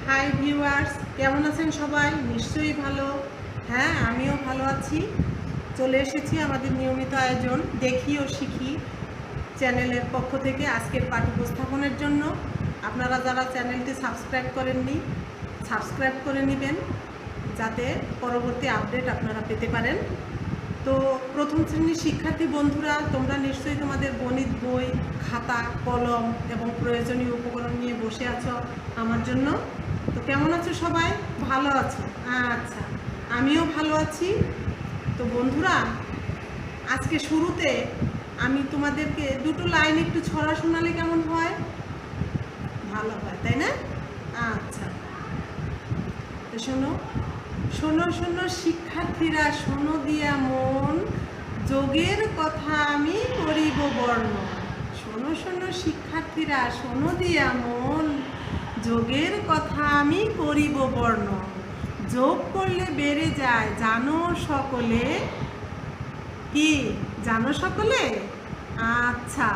Hi viewers, কেমন আছেন সবাই? নিশ্চয়ই ভালো। হ্যাঁ, আমিও ভালো আছি। চলে এসেছি আমাদের নিয়মিত আয়োজন দেখি ও শিখি চ্যানেলের পক্ষ থেকে আজকের পাঠ উপস্থাপনের জন্য। আপনারা যারা চ্যানেলটি সাবস্ক্রাইব করেননি, সাবস্ক্রাইব করে নেবেন যাতে পরবর্তী আপডেট আপনারা পেতে পারেন। তো প্রথম শ্রেণীর শিক্ষার্থী বন্ধুরা, তোমরা নিশ্চয়ই তোমাদের গণিত বই, খাতা, কলম এবং প্রয়োজনীয় উপকরণ নিয়ে বসে আছো আমার জন্য। তো কেমন আছো সবাই? ভালো আছো? আচ্ছা, আমিও ভালো আছি। তো বন্ধুরা, আজকে শুরুতে আমি তোমাদেরকে দুটো লাইন একটু ছড়া শোনালে কেমন হয়? ভালো হয়, তাই না? আচ্ছা, তো শোনো। শোনো শোনো শিক্ষার্থীরা, শোনো দিয়া মন, যোগের কথা আমি করিব বর্ণন। শোনো শোনো শিক্ষার্থীরা, শোনো দিয়া মন, যোগের কথা আমি করিব বর্ণন। যোগ করলে বেড়ে যায় জানো সকলে। কি জানো সকলে? আচ্ছা,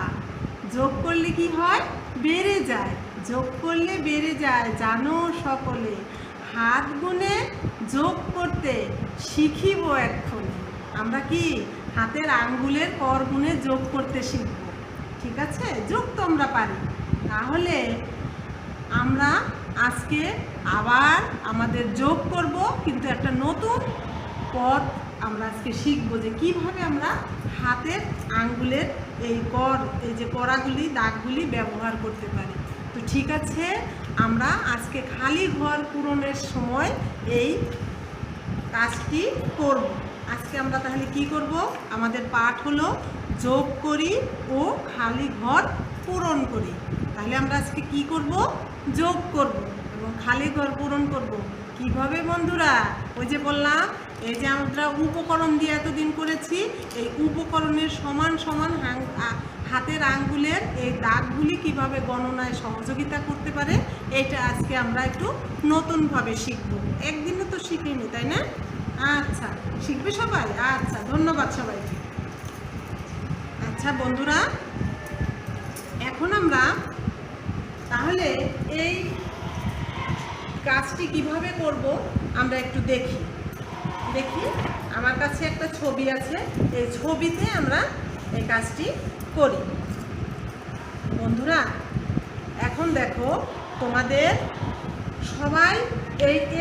যোগ করলে কি হয়? বেড়ে যায়। যোগ করলে বেড়ে যায় জানো সকলে। হাত গুনে যোগ করতে শিখিব এক্ষণে। আমরা কি হাতের আঙ্গুলের কর গুনে যোগ করতে শিখব? ঠিক আছে, যোগ তো আমরা পারি। তাহলে আমরা আজকে আবার আমাদের যোগ করব, কিন্তু একটা নতুন পথ আমরা আজকে শিখবো যে কিভাবে আমরা হাতের আঙ্গুলের এই যে কড়াগুলি, দাগগুলি ব্যবহার করতে পারি। তো ঠিক আছে, আমরা আজকে খালি ঘর পূরণের সময় এই কাজটি করব। আজকে আমরা তাহলে কি করব? আমাদের পাঠ হলো যোগ করি ও খালি ঘর পূরণ করি। তাহলে আমরা আজকে কি করব? যোগ করব এবং খালি ঘর পূরণ করব। কিভাবে বন্ধুরা? ওই যে বললাম, এই যে আমরা উপকরণ দিয়ে এতদিন করেছি, এই উপকরণের সমান সমান হাতের আঙ্গুলের এই দাগগুলি কিভাবে গণনায় সহযোগিতা করতে পারে, এটা আজকে আমরা একটু নতুনভাবে শিখব। একদিনে তো শিখিনি, তাই না? আচ্ছা, শিখবে সবাই? আচ্ছা, ধন্যবাদ সবাইকে। আচ্ছা বন্ধুরা, এখন আমরা তাহলে এই কাজটি কিভাবে করব আমরা একটু দেখি। আমার কাছে একটা ছবি আছে, এই ছবিতে আমরা এই কাজটি করি। বন্ধুরা, এখন দেখো, তোমাদের সবাই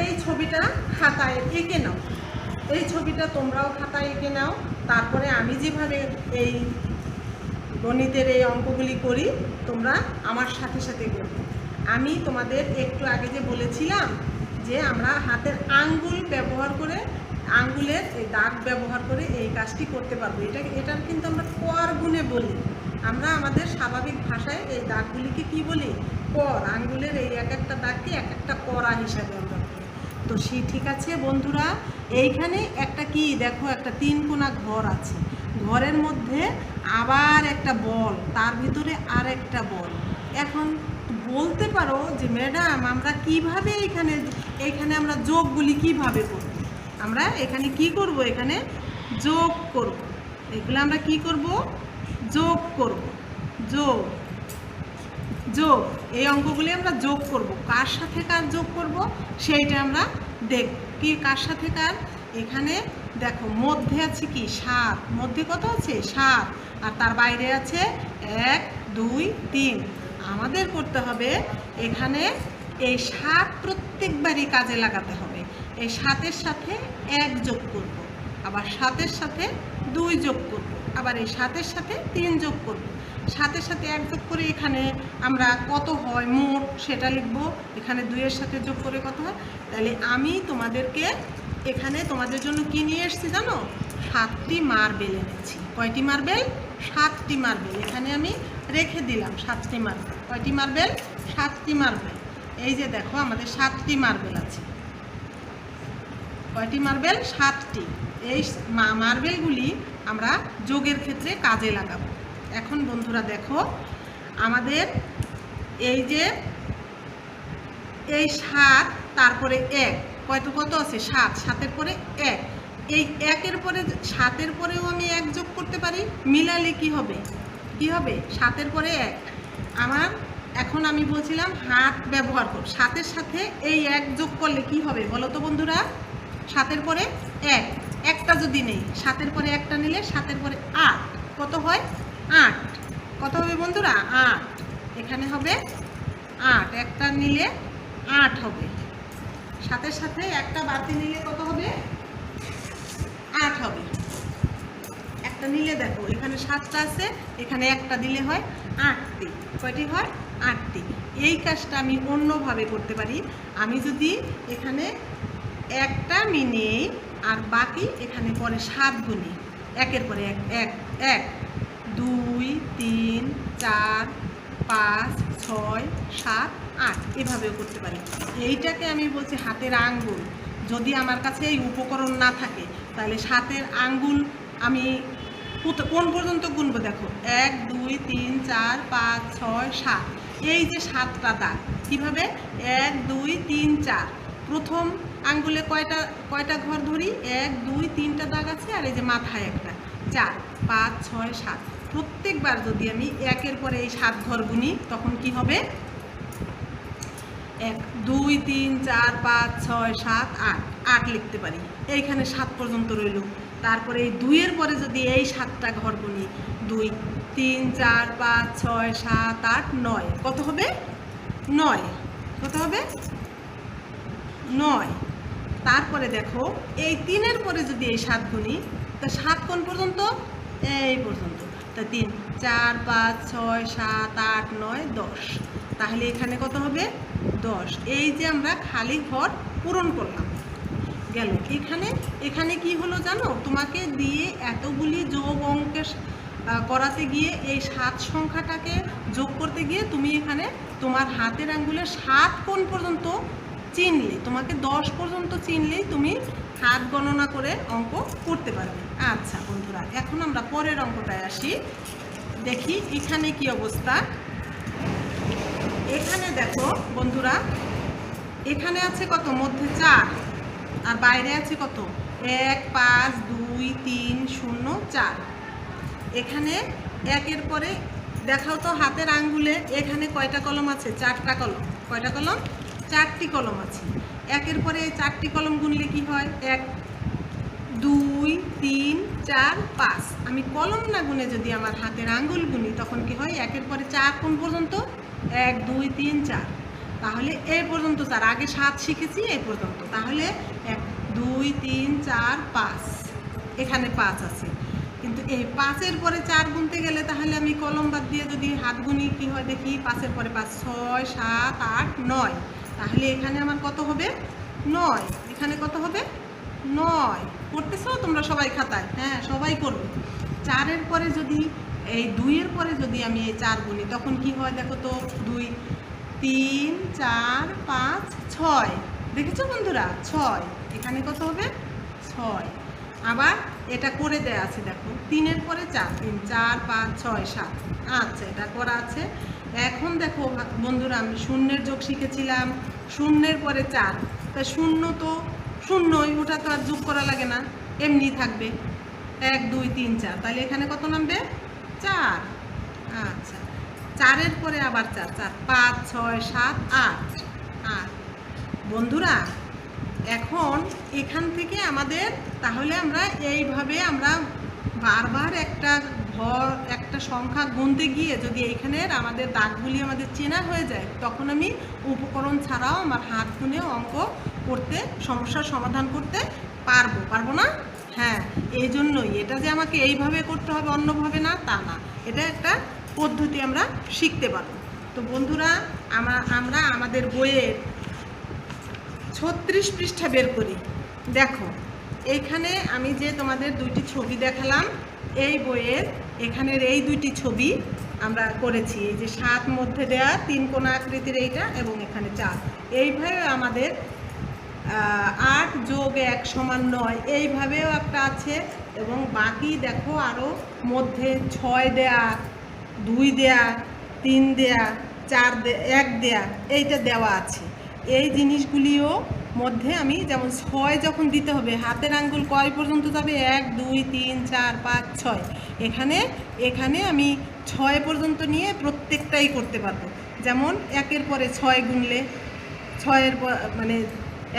এই ছবিটা খাতায় এঁকে নাও। এই ছবিটা তোমরাও খাতায় এঁকে নাও। তারপরে আমি যেভাবে এই গণিতের এই অঙ্কগুলি করি, তোমরা আমার সাথে সাথে করবে। আমি তোমাদের একটু আগে যে বলেছিলাম যে আমরা হাতের আঙ্গুল ব্যবহার করে, আঙ্গুলের এই দাগ ব্যবহার করে এই কাজটি করতে পারবো। এটার কিন্তু আমরা কর গুণে বলি। আমরা আমাদের স্বাভাবিক ভাষায় এই দাগগুলিকে কি বলি? কর। আঙ্গুলের এই এক একটা দাগকে এক একটা করা হিসাবে আমরা বলি। তো ঠিক আছে বন্ধুরা, এইখানে একটা কি দেখো, একটা 3 কোণা ঘর আছে। ঘরের মধ্যে আবার একটা বল, তার ভিতরে আর একটা বল। এখন বলতে পারো যে ম্যাডাম, আমরা কিভাবে এইখানে আমরা যোগগুলি কিভাবে করব? আমরা এখানে কি করব? এখানে যোগ করব। এগুলো আমরা কি করব? যোগ করব। যোগ যোগ এই অঙ্কগুলি আমরা যোগ করব। কার সাথে কার যোগ করব সেইটা আমরা দেখব। কি কার সাথে কার? এখানে দেখো, মধ্যে আছে কি 7। মধ্যে কত আছে? 7। আর তার বাইরে আছে 1 2 3। আমাদের করতে হবে এখানে এই 7 প্রত্যেকবারই কাজে লাগাতে হবে। এই 7-এর সাথে 1 যোগ করব, আবার 7-এর সাথে 2 যোগ করব, আবার এই 7-এর সাথে 3 যোগ করব। 7-এর সাথে 1 যোগ করে এখানে আমরা কত হয় মোট সেটা লিখব। এখানে 2-এর সাথে যোগ করে কত হয়। তাহলে আমি তোমাদেরকে এখানে তোমাদের জন্য কি নিয়ে এসেছি জানো? 7টি মার্বেল এনেছি। কয়টি মার্বেল? 7টি মার্বেল। এখানে আমি রেখে দিলাম 7টি মার্বেল। কয়টি মার্বেল? 7টি মার্বেল। এই যে দেখো, আমাদের 7টি মার্বেল আছে। কয়টি মার্বেল? 7টি। এই মার্বেলগুলি আমরা যোগের ক্ষেত্রে কাজে লাগাবো। এখন বন্ধুরা দেখো, আমাদের এই যে এই 7, তারপরে 1, কত আছে? 7। 7-এর পরে 1। এই 1-এর পরে 7-এর পরেও আমি 1 যোগ করতে পারি। মিলালে কি হবে? 7-এর পরে 1। আমার এখন আমি বলছিলাম হাত ব্যবহার কর, সাতের সাথে এই এক যোগ করলে কি হবে বলো তো বন্ধুরা? সাতের পরে এক, একটা যদি নেই, সাতের পরে একটা নিলে সাতের পরে আট, কত হয়? আট। কত হবে বন্ধুরা? আট। এখানে হবে আট, একটা নিলে আট হবে, সাতের সাথে একটা বাড়তি নিলে কত হবে? আট হবে। একটা নিলে দেখো এখানে সাতটা আছে, এখানে একটা দিলে হয় আটটি। কয়টি হয়? আটটি। এই কাজটা আমি অন্যভাবে করতে পারি। আমি যদি এখানে একটা মিনে আর বাকি এখানে পরে সাত গুণি, একের পরে এক, এক এক, দুই, তিন, চার, পাঁচ, ছয়, সাত, আট, এভাবেও করতে পারি। এইটাকে আমি বলছি হাতের আঙ্গুল। যদি আমার কাছে এই উপকরণ না থাকে তাহলে সাতের আঙ্গুল আমি কোন পর্যন্ত গুনবো দেখো, এক, দুই, তিন, চার, পাঁচ, ছয়, সাত, এই যে সাতটা দাগ কীভাবে? এক, দুই, তিন, চার, প্রথম আঙ্গুলে কয়টা কয়টা ঘর ধরি? এক, দুই, তিনটা দাগ আছে, আর এই যে মাথায় একটা, চার, পাঁচ, ছয়, সাত। প্রত্যেকবার যদি আমি একের পরে এই সাত ঘর গুনি তখন কি হবে? এক, দুই, তিন, চার, পাঁচ, ছয়, সাত, আট, আট লিখতে পারি। এইখানে সাত পর্যন্ত রইল। তারপরে এই দুইয়ের পরে যদি এই সাতটা ঘর গুনি, দুই, তিন, চার, পাঁচ, ছয়, সাত, আট, নয়, কত হবে? নয়। কত হবে? নয়। তারপরে দেখো এই তিনের পরে যদি এই সাত গুনি, তা সাত কোন পর্যন্ত? এই পর্যন্ত। তা তিন, চার, পাঁচ, ছয়, সাত, আট, নয়, দশ। তাহলে এখানে কত হবে? দশ। এই যে আমরা খালি ঘর পূরণ করলাম গেল। এখানে এখানে কি হলো জানো? তোমাকে দিয়ে এতগুলি যোগ অঙ্কের করাতে গিয়ে এই সাত সংখ্যাটাকে যোগ করতে গিয়ে তুমি এখানে তোমার হাতের আঙ্গুলে সাত কোণ পর্যন্ত চিনলে, তোমাকে 10 পর্যন্ত চিনলেই তুমি হাত গণনা করে অঙ্ক করতে পারবে। আচ্ছা বন্ধুরা, এখন আমরা পরের অঙ্কটায় আসি। দেখি এখানে কি অবস্থা। এখানে দেখো বন্ধুরা, এখানে আছে কত? মধ্যে 4, আর বাইরে আছে কত? 1, 5, 2, 3, 0, 4। এখানে একের পরে দেখাও তো হাতের আঙ্গুলে এখানে কয়টা কলম আছে? 4টা কলম। কয়টা কলম? 4টি কলম আছে। একের পরে 4টি কলম গুনলে কি হয়? 1, 2, 3, 4, 5। আমি কলম না গুনে যদি আমার হাতের আঙ্গুল গুনি তখন কি হয়? একের পরে 4 কোন পর্যন্ত? 1, 2, 3, 4। তাহলে এই পর্যন্ত 4, আগে 7 শিখেছি এই পর্যন্ত। তাহলে 1, 2, 3, 4, 5, এখানে 5 আছে। কিন্তু এই 5-এর পরে 4 গুনতে গেলে তাহলে আমি কলম বাদ দিয়ে যদি হাত গুনি কি হয় দেখি? 5-এর পরে 5, 6, 7, 8, 9। তাহলে এখানে আমার কত হবে? 9। এখানে কত হবে? 9। করতেছো তোমরা সবাই খাতায়? হ্যাঁ, সবাই করবে। 4-এর পরে যদি এই 2-এর পরে যদি আমি এই 4 গুনি তখন কি হয় দেখো তো? 2, 3, 4, 5, 6। দেখেছো বন্ধুরা? 6। এখানে কত হবে? 6। আবার এটা করে দেয়া আছে দেখো, 3-এর পরে 4, 3, 4, 5, 6, 7। আচ্ছা, এটা করা আছে। এখন দেখো বন্ধুরা, আমি শূন্যের যোগ শিখেছিলাম। শূন্যের পরে 4, তা শূন্য তো শূন্যই, ওটা তো আর যোগ করা লাগে না, এমনি থাকবে। 1, 2, 3, 4। তাহলে এখানে কত নামবে? 4। আচ্ছা, 4-এর পরে আবার 4, 4, 5, 6, 7, 8। বন্ধুরা, এখন এখান থেকে আমাদের তাহলে আমরা এইভাবে আমরা বারবার একটা সংখ্যা গুনতে গিয়ে যদি এইখানের আমাদের দাগগুলি আমাদের চেনা হয়ে যায় তখন আমি উপকরণ ছাড়াও আমার হাত গুনে অঙ্ক করতে, সমস্যার সমাধান করতে পারবো না? হ্যাঁ, এই জন্যই এটা যে আমাকে এইভাবে করতে হবে অন্যভাবে না তা না, এটা একটা পদ্ধতি আমরা শিখতে পারবো। তো বন্ধুরা, আমরা আমাদের বইয়ের 36 পৃষ্ঠা বের করি। দেখো এইখানে আমি যে তোমাদের 2টি ছবি দেখালাম, এই বইয়ের এখানের এই 2টি ছবি আমরা করেছি। এই যে 7 মধ্যে দেওয়া 3 কোণা আকৃতির এইটা, এবং এখানে 4। এইভাবে আমাদের 8 যোগ 1 সমান 9, এইভাবেও একটা আছে। এবং বাকি দেখো আরও মধ্যে 6 দেয়া, 2 দেয়া, 3 দেয়া, 4 1 দেয়া, এইটা দেওয়া আছে। এই জিনিসগুলিও মধ্যে আমি যেমন 6 যখন দিতে হবে হাতের আঙ্গুল কয় পর্যন্ত যাবে? 1, 2, 3, 4, 5, 6। এখানে আমি 6 পর্যন্ত নিয়ে প্রত্যেকটাই করতে পারবো। যেমন 1-এর পরে 6 গুনলে 6-এর মানে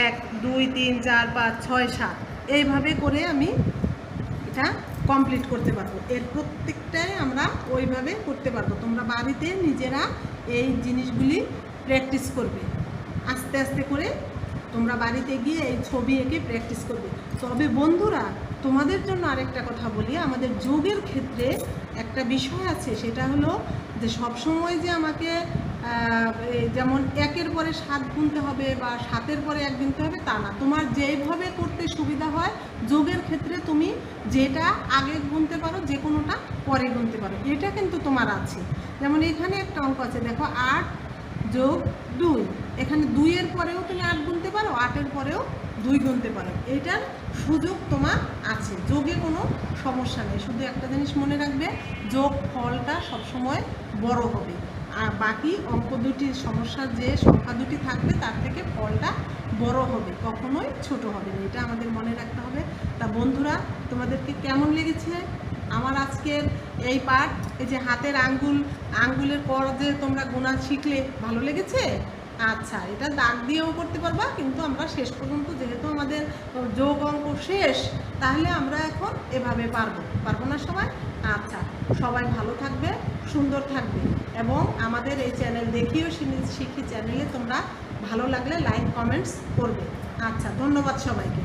1 2 3 4 5 6 7 এইভাবে করে আমি এটা কমপ্লিট করতে পারবো। এর প্রত্যেকটাই আমরা ওইভাবে করতে পারবো। তোমরা বাড়িতে নিজেরা এই জিনিসগুলি প্র্যাকটিস করবে, আস্তে আস্তে করে তোমরা বাড়িতে গিয়ে এই ছবি এঁকে প্র্যাকটিস করবে। তবে বন্ধুরা, তোমাদের জন্য আরেকটা কথা বলি, আমাদের যোগের ক্ষেত্রে একটা বিষয় আছে, সেটা হলো যে সবসময় যে আমাকে যেমন 1-এর পরে 7 গুনতে হবে বা 7-এর পরে 1 গুনতে হবে তা না। তোমার যেভাবে করতে সুবিধা হয় যোগের ক্ষেত্রে তুমি যেটা আগে গুনতে পারো, যে কোনোটা পরে গুনতে পারো, এটা কিন্তু তোমার আছে। যেমন এখানে একটা অঙ্ক আছে, দেখো 8 যোগ 2, এখানে 2-এর পরেও তুমি 8 গুনতে পারো, 8-এর পরেও 2 গুনতে পারো। এটার সুযোগ তোমার আছে, যোগে কোনো সমস্যা নেই। শুধু একটা জিনিস মনে রাখবে, যোগ ফলটা সবসময় বড় হবে, আর বাকি অঙ্ক দুটির সমস্যা যে সংখ্যা দুটি থাকবে তার থেকে ফলটা বড় হবে, কখনোই ছোট হবে না। এটা আমাদের মনে রাখতে হবে। তা বন্ধুরা, তোমাদেরকে কেমন লেগেছে আমার আজকের এই পাঠ? এই যে হাতের আঙ্গুলের পর যে তোমরা গোনা শিখলে, ভালো লেগেছে? আচ্ছা, এটা দাগ দিয়েও করতে পারবা, কিন্তু আমরা শেষ পর্যন্ত যেহেতু আমাদের যোগ অঙ্ক শেষ, তাহলে আমরা এখন এভাবে পারবো না সবাই? আচ্ছা, সবাই ভালো থাকবে, সুন্দর থাকবে, এবং আমাদের এই চ্যানেল দেখি ও শিখি চ্যানেলে তোমরা ভালো লাগলে লাইক কমেন্টস করবে। আচ্ছা, ধন্যবাদ সবাইকে।